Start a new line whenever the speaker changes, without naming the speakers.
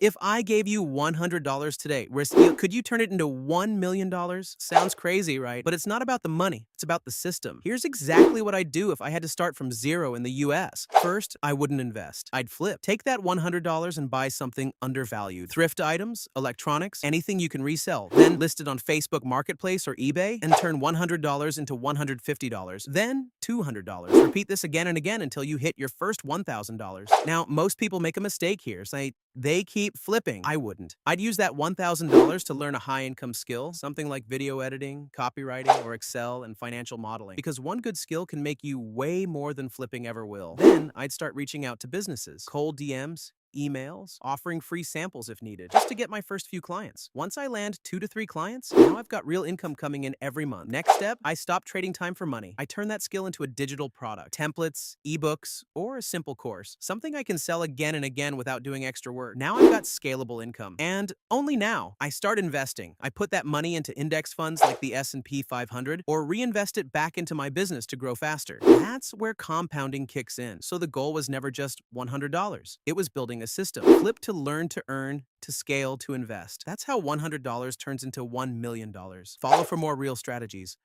If I gave you $100 today, could you turn it into $1 million? Sounds crazy, right? But it's not about the money, it's about the system. Here's exactly what I'd do if I had to start from zero in the US. First, I wouldn't invest. I'd flip. Take that $100 and buy something undervalued. Thrift items, electronics, anything you can resell. Then list it on Facebook Marketplace or eBay and turn $100 into $150. Then $200. Repeat this again and again until you hit your first $1,000. Now, most people make a mistake here. They keep flipping. I wouldn't. I'd use that $1,000 to learn a high-income skill, something like video editing, copywriting, or Excel and financial modeling, because one good skill can make you way more than flipping ever will. Then I'd start reaching out to businesses, cold DMs, emails, offering free samples if needed, just to get my first few clients. Once I land 2 to 3 clients, now I've got real income coming in every month. Next step, I stop trading time for money. I turn that skill into a digital product, templates, ebooks, or a simple course, something I can sell again and again without doing extra work. Now I've got scalable income. And only now, I start investing. I put that money into index funds like the S&P 500 or reinvest it back into my business to grow faster. That's where compounding kicks in. So the goal was never just $100. It was building a system. Flip to learn to earn, to scale, to invest. That's how $100 turns into $1 million. Follow for more real strategies.